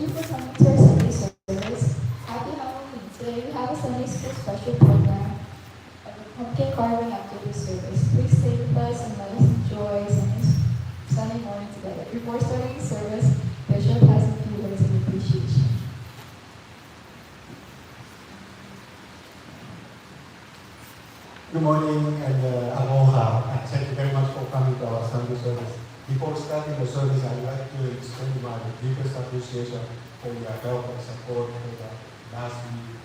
you for coming to our Sunday service. Happy Halloween. Today we have a Sunday school special program of a pumpkin carving after the service. Please stay with us and let us enjoy Sunday morning together. Before starting the service, Bishop has a few words of appreciation. Good morning and aloha. Thank you very much for coming to our Sunday service. Before starting the service, I'd like to extend my deepest appreciation for your help and support for the last week,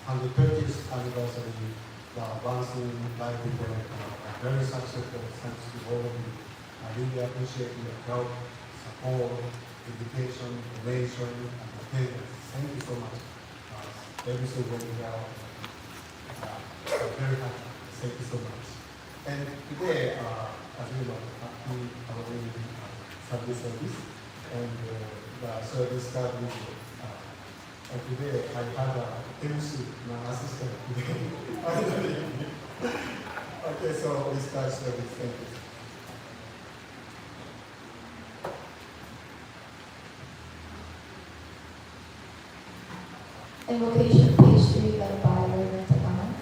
130th anniversary, the Advancing Life event. Very successful. Thanks to all of you. I really appreciate your help, support, dedication, donation, and attendance. Thank you so much. Everything went well. I'm very happy. Thank you so much. And today, as you know, happy Halloween Sunday service, and the service started. And today I had a MC, my assistant today. Okay, so we start service. Thank you. Invocation, page 3, led by Reverend Takano.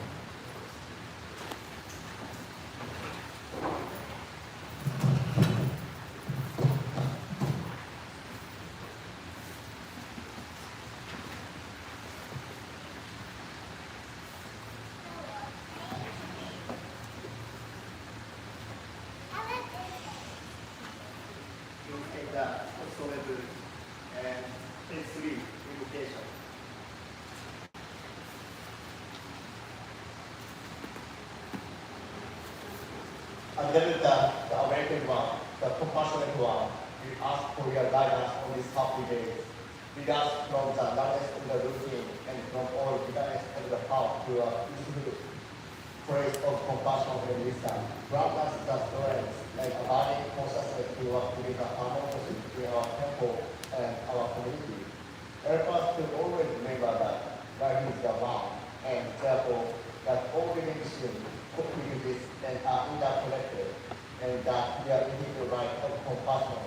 Please take the Solebu and page 3, invocation. Unlimited, the awakened one, the compassionate one, we ask for your guidance on these happy days. We ask from the largest of the routine and from all bitterness of the heart to a peaceful praise of compassion and wisdom. Grant us the strength and abiding consciousness to work with the harmony between our temple and our community. Help us to always remember that life is the one, and therefore that all living beings communities and are interconnected, and that we are within the right of compassion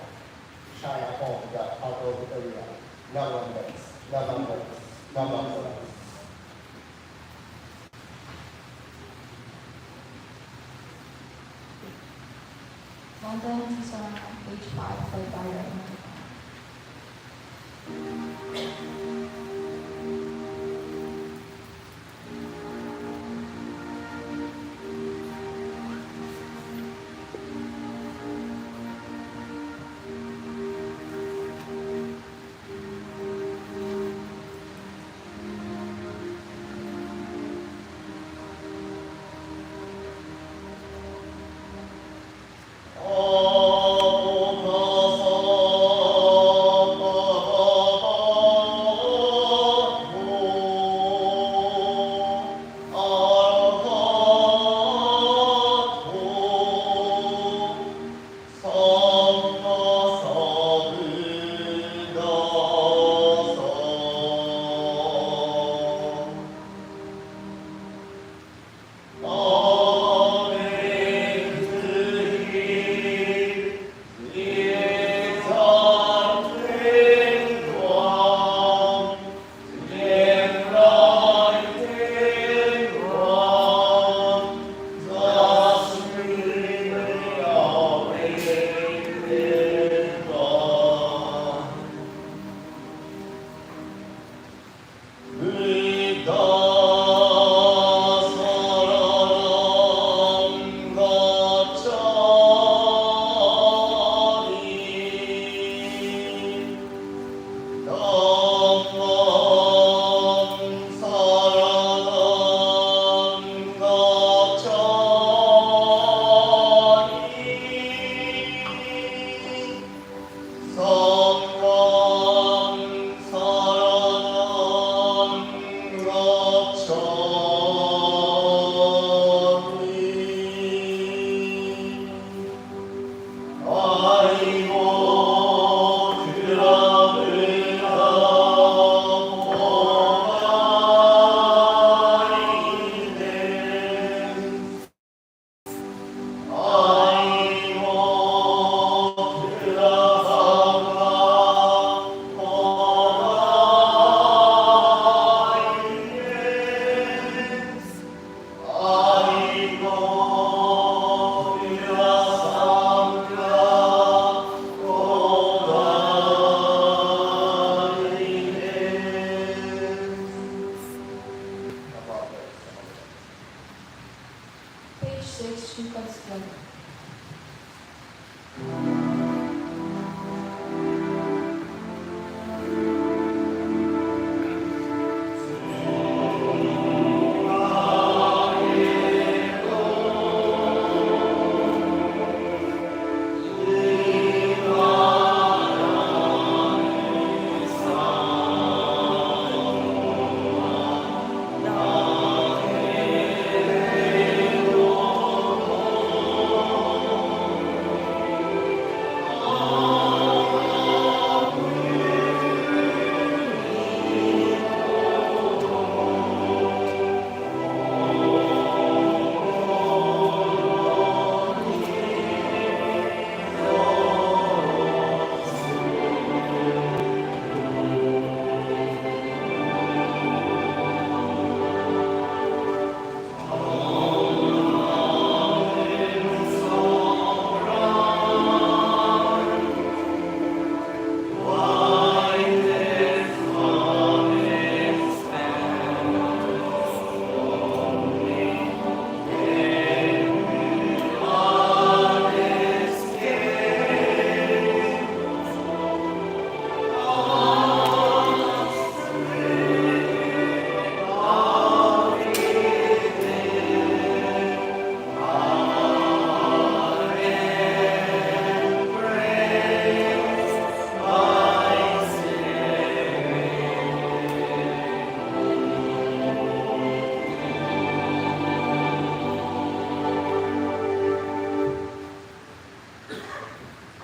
shine upon the heart of everyone. Love abundance, love abundance, love abundance. London is on page 5, led by Reverend Oh,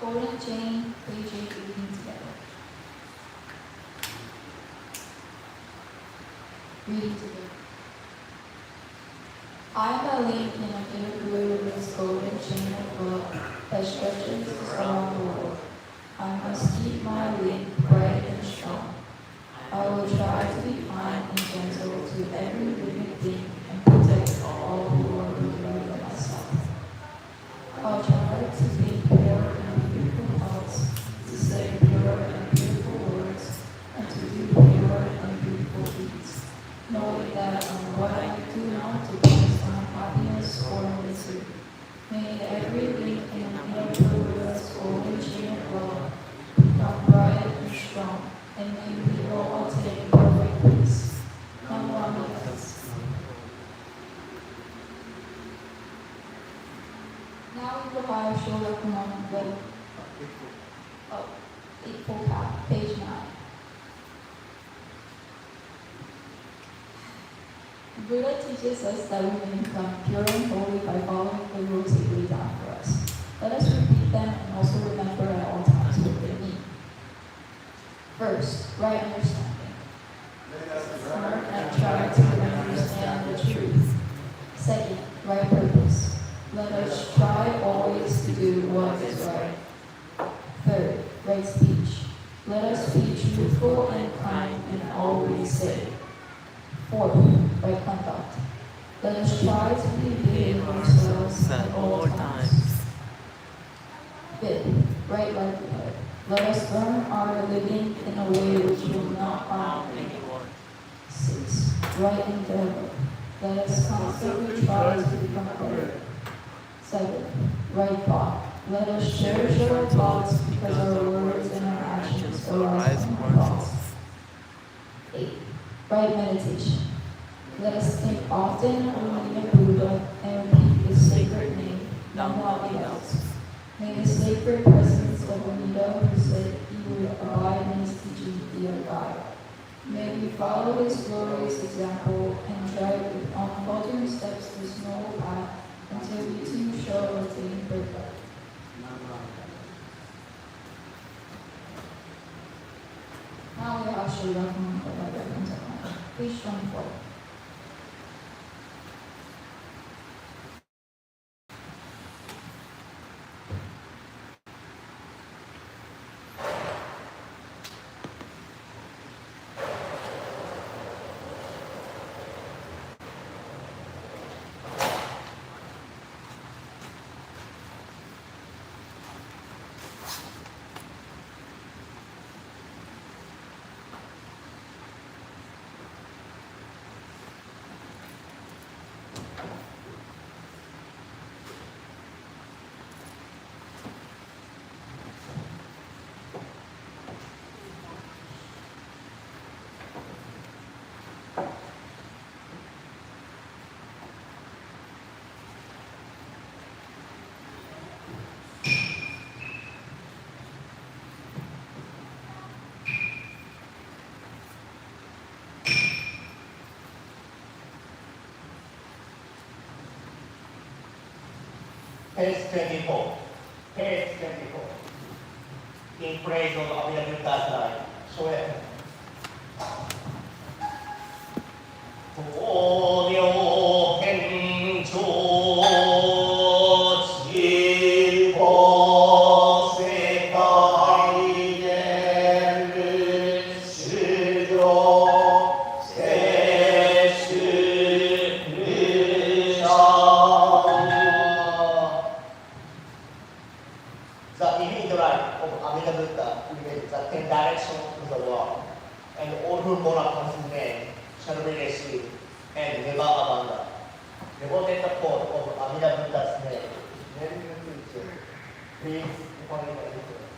Golden chain, page 8, reading together. Reading together. I am a link in a interglued golden chain of love that stretches around the world. I must keep my link bright and strong. I will try to be kind and gentle to every living thing and protect all who are weaker than myself. I'll try to think pure and beautiful thoughts, to say pure and beautiful words, and to do pure and beautiful deeds, knowing that what I do not depends on happiness or misery. May every link in Buddha's golden chain of love become bright and strong, and may we all attain perfect peace. Namaste. Now we will have Jodo come with Eightfold Path, page 9. Buddha teaches us that we may become pure and holy by following the rules he laid down for us. Let us repeat them and also remember at all times what they mean. First, right understanding. Learn and try to understand the truth. Second, right purpose. Let us try always to do what is right. Third, right speech. Let us be truthful and kind in all we say. Fourth, right conduct. Let us try to behave ourselves at all times. Fifth, right livelihood. Let us learn our living in a way which will not harm anyone. 6. Right endeavor. Let us constantly try to become better. 7. Right thought. Let us cherish our thoughts because our words and our actions arise from our thoughts. 8. Right meditation. Let us think often of the name of Buddha and repeat the sacred name, Namo. May the sacred presence of Amida, who said he would abide in his teaching, be our guide. May we follow his glorious example and tread with unfaltering steps this noble path until we too shall attain perfect. Now we have Sri Rakman by Reverend Zakman. Page 24. Page 24. Page 24. In praise of Amida Buddha's life. Swear. 光明天上地法世界で主上聖主The infinite life of Amida Buddha illuminates the 10 directions of the world, and all who call upon his name shall be received and never abandoned. Devoted the quote of Amida Buddha's name. Please, upon your influence.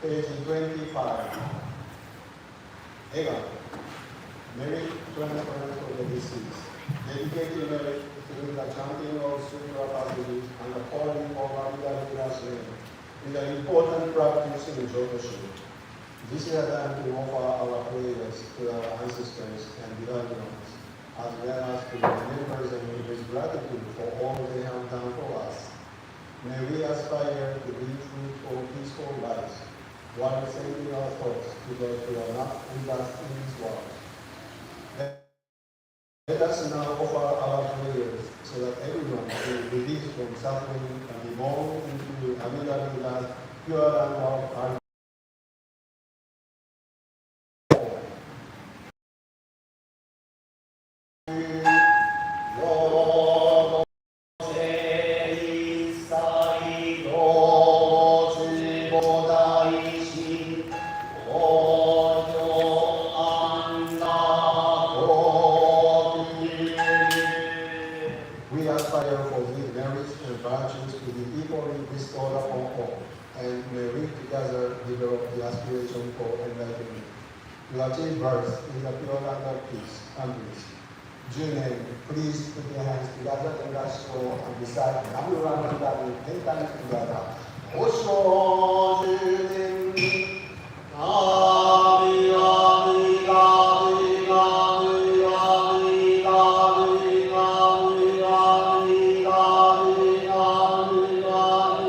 Page 25. Egan, merit transference of the disease. Dedicated merit through the chanting of Surya passages and the calling of Amida is an important practice in Jodo. This is a time to offer our prayers to our ancestors and beloved ones, as well as to remember them with gratitude for all they have done for us. May we aspire to be fruitful, peaceful lives, while sending our thoughts to those who are not with us in this world. Let us now offer our prayers so that everyone will be released from suffering and be born into Amida pure and love. We aspire for these merits and virtues to be equally bestowed upon all, and may we together develop the aspiration for enlightenment. To achieve birth in the pure land of peace and bliss. Junen, please put your hands together in that scroll and recite Namu Ramandani 10 times together. Osho Junen, Ami Ami Ami Ami Ami Ami Ami Ami Ami Ami Ami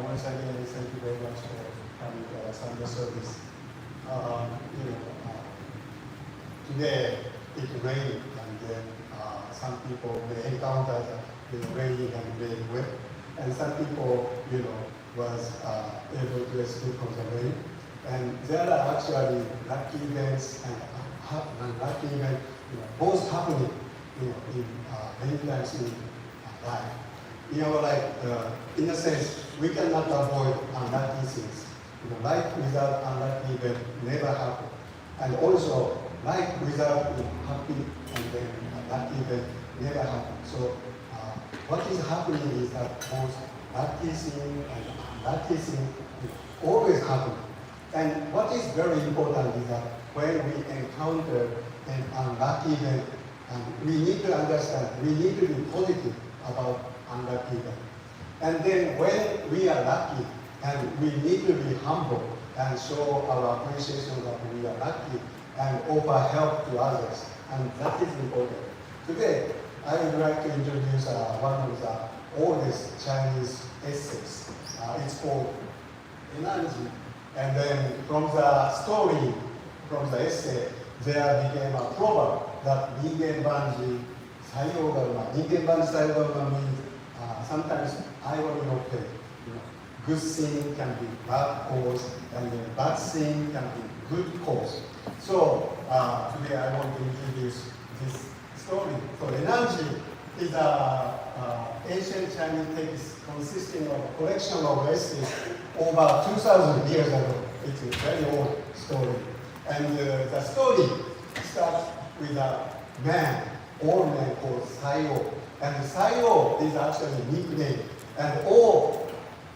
Once again, thank you very much for coming to our Sunday service. Today it rained, and then some people may encounter the raining and being wet, and some people, was able to escape from the rain. And there are actually lucky events and unlucky events, both happening, in many times in life. In a sense, we cannot avoid unlucky things, life without unlucky event never happen. And also, life without happy and then lucky event never happen. So what is happening is that both lucky thing and unlucky thing always happen. And what is very important is that when we encounter an unlucky event, and we need to understand, we need to be positive about unlucky event. And then when we are lucky, and we need to be humble and show our appreciation that we are lucky and offer help to others. And that is important. Today, I would like to introduce one of the oldest Chinese essays. It's called Energy. And then from the story, from the essay, there became a proverb that Ningen Banji Sayogaruma. Ningen Banji Sayogaruma means sometimes irony of fate. Good thing can be bad cause, and then bad thing can be good cause. So today I want to introduce this story. So Energy is an ancient Chinese text consisting of a collection of essays over 2,000 years ago. It's a very old story. And the story starts with a man, old man called Sayo. And Sayo is actually a nickname. And O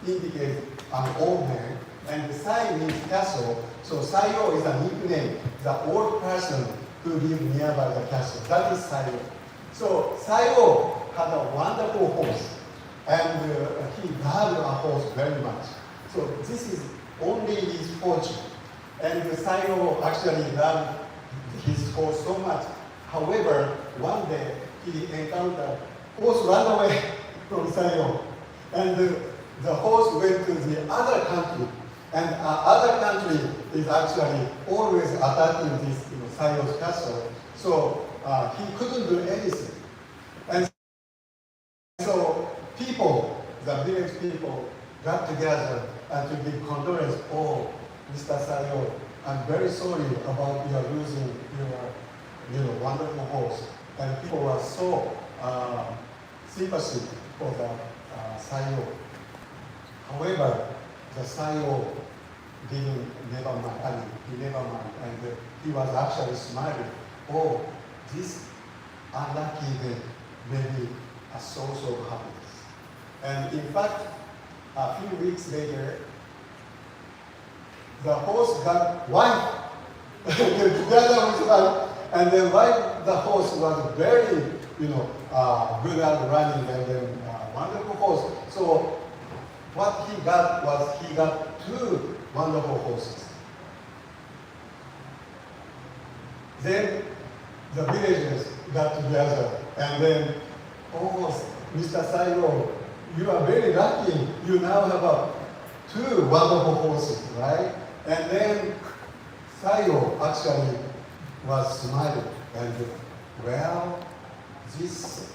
indicates an old man. And the Sai means castle. So Sayo is a nickname, the old person who lived nearby the castle. That is Sayo. So Sayo had a wonderful horse. And he loved a horse very much. So this is only his fortune. And Sayo actually loved his horse so much. However, one day he encountered horse ran away from Sayo. And the horse went to the other country. And other country is actually always attacking this Sayo's castle. So he couldn't do anything. And so people, the village people, got together and to give condolence. Oh, Mr. Sayo, I'm very sorry about your losing your wonderful horse. And people were so sympathetic for the Sayo. However, the Sayo never mind. He never mind, and he was actually smiling. Oh, this unlucky event may be a source of happiness. And in fact, a few weeks later, the horse got wife together with wife, and then the horse was very, good at running, and then wonderful horse. So what he got was he got two wonderful horses. Then the villagers got together, and then, oh, Mr. Sayo, you are very lucky. You now have two wonderful horses, right? And then Sayo actually was smiling, and well, this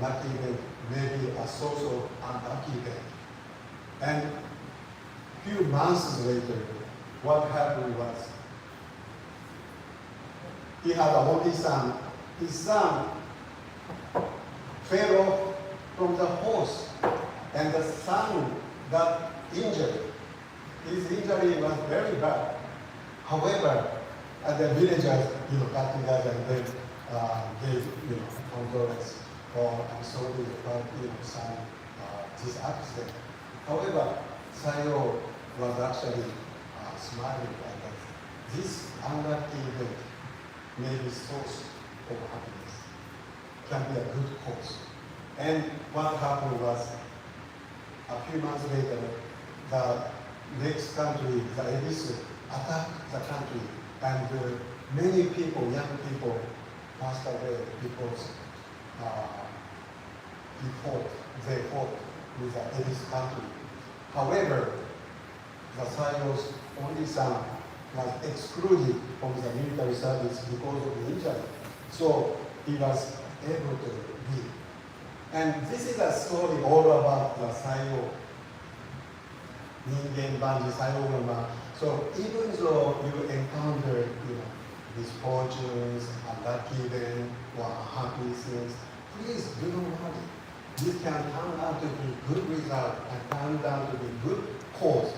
lucky event may be a source of unlucky event. And a few months later, what happened was he had a only son. His son fell off from the horse, and the son got injured. His injury was very bad. However, the villagers got together and then gave condolence or I'm sorry about son this accident. However, Sayo was actually smiling at that. This unlucky event may be source of happiness, can be a good cause. And what happened was, a few months later, the next country, the Ebisu, attacked the country, and many people, young people, passed away because they fought with the Ebisu country. However, the Sayo's only son was excluded from the military service because of the injury. So he was able to live. And this is a story all about the Sayo, Ningen Banji Sayogaruma. So even though you encounter misfortunes, unlucky events, or unhappy things, please do not worry. This can turn out to be good result and turn out to be good cause.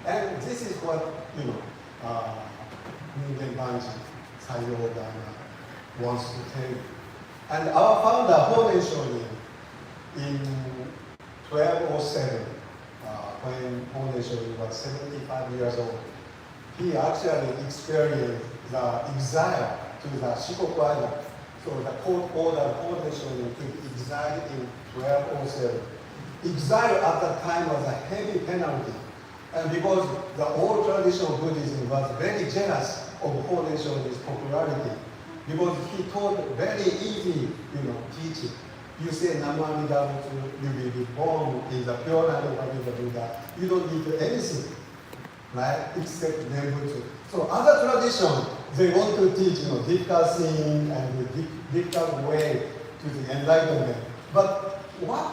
And this is what, Ningen Banji, Sayodana wants to tell you. And our founder, Hoden Shonin, in 1207, when Hoden Shonin was 75 years old, he actually experienced the exile to the Shikoku Island. So the court ordered Hoden Shonin to be exiled in 1207. Exile at that time was a heavy penalty. And because the old traditional Buddhism was very jealous of Hoden Shonin's popularity, because he taught very easy, teaching. You say Namu Amida Butsu, you will be born in the pure land of Amida Buddha. You don't need anything, right? Except Nembutsu. So other traditions, they want to teach, difficult thing and difficult way to the enlightenment. But what,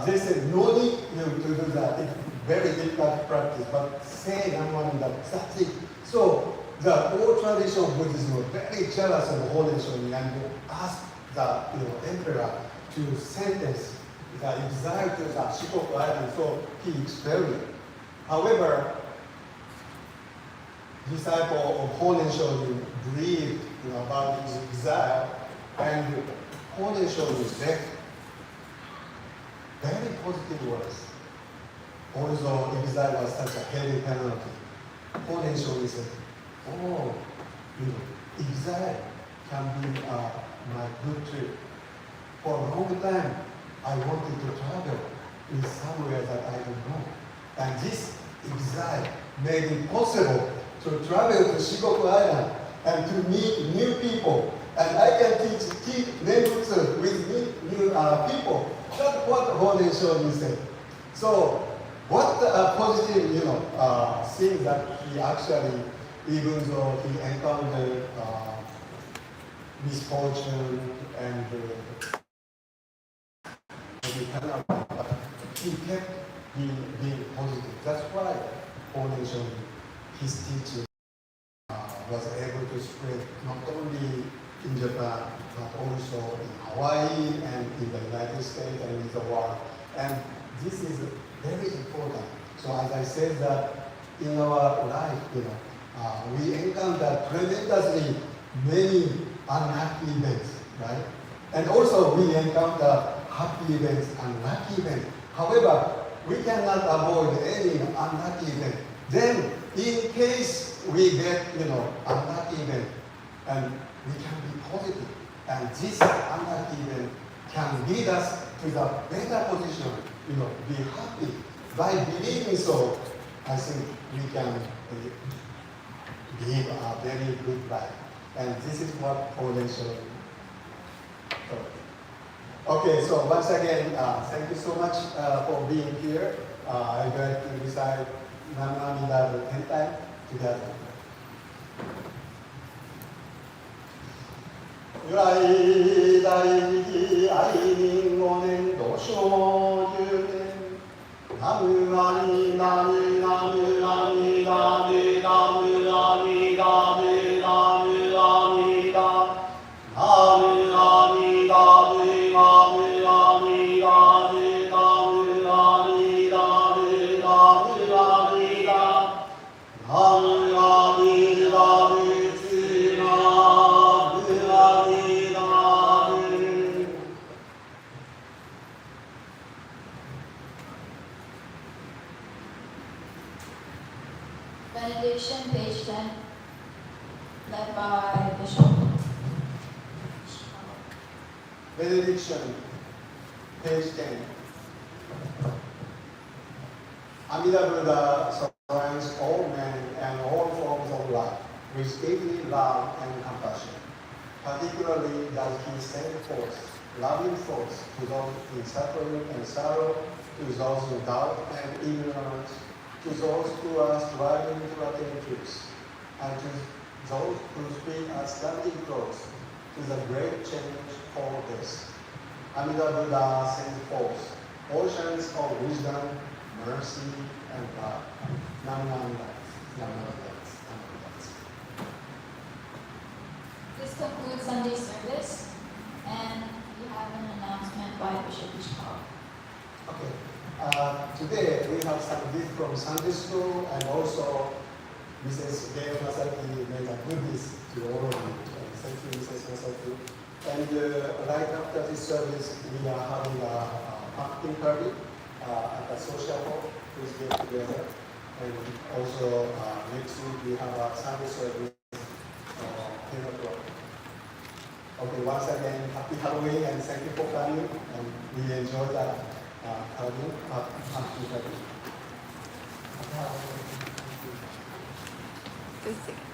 they said no need to do that. It's very difficult practice, but say Namu Amida, that's it. So the old traditional Buddhism was very jealous of Hoden Shonin and asked the emperor to sentence the exile to the Shikoku Island, so he experienced. However, disciple of Hoden Shonin grieved about his exile, and Hoden Shonin left very positive words. Although exile was such a heavy penalty, Hoden Shonin said, "Oh, exile can be my good trip. For a long time, I wanted to travel in somewhere that I don't know. And this exile made it possible to travel to Shikoku Island and to meet new people. And I can teach Nembutsu with new people." That's what Hoden Shonin said. So, what a positive, thing that he actually, even though he encountered misfortune and he kept being positive. That's why Hoden Shonin, his teaching was able to spread not only in Japan, but also in Hawaii and in the United States and in the world. And this is very important. So as I said that in our life, we encounter tremendously many unhappy events, right? And also we encounter happy events and lucky events. However, we cannot avoid any unlucky event. Then, in case we get, unlucky event, and we can be positive, and this unlucky event can lead us to the better position, be happy. By believing so, I think we can live a very good life. And this is what Hoden Shonin taught. Okay, so once again, thank you so much for being here. I'm going to recite Namu Amida 10 times together. 如来大義愛人5年土生10年ナムアミダムナムアミダムナムアミダムナムアミダナムアミダムナムアミダムナムアミダムナムアミダナムアミダムツナムアミダム Benediction, page 10, led by Bishop. Benediction, page 10. Amida Buddha surrounds all men and all forms of life with infinite love and compassion. Particularly does he send forth loving thoughts to those in suffering and sorrow, to those in doubt and ignorance, to those who are striving to attain truth, and to those who speak are standing close to the great change called death. Amida Buddha sends forth oceans of wisdom, mercy, and love. Nam Nam Dats, Nam Nam Dats, Nam Nam Dats. This concludes Sunday service, and we have an announcement by Bishop Ishmael. Okay. Today we have some gifts from Sunday school and also Mrs. Gail Masaki made a goodies to all of you. Thank you, Mrs. Masaki. And right after this service, we are having a pumpkin party at the social hall. Please get together. And also next week we have a Sunday service 10 o'clock. Okay, once again, happy Halloween and thank you for coming. And we enjoy that Halloween pumpkin party. Happy Halloween. Good.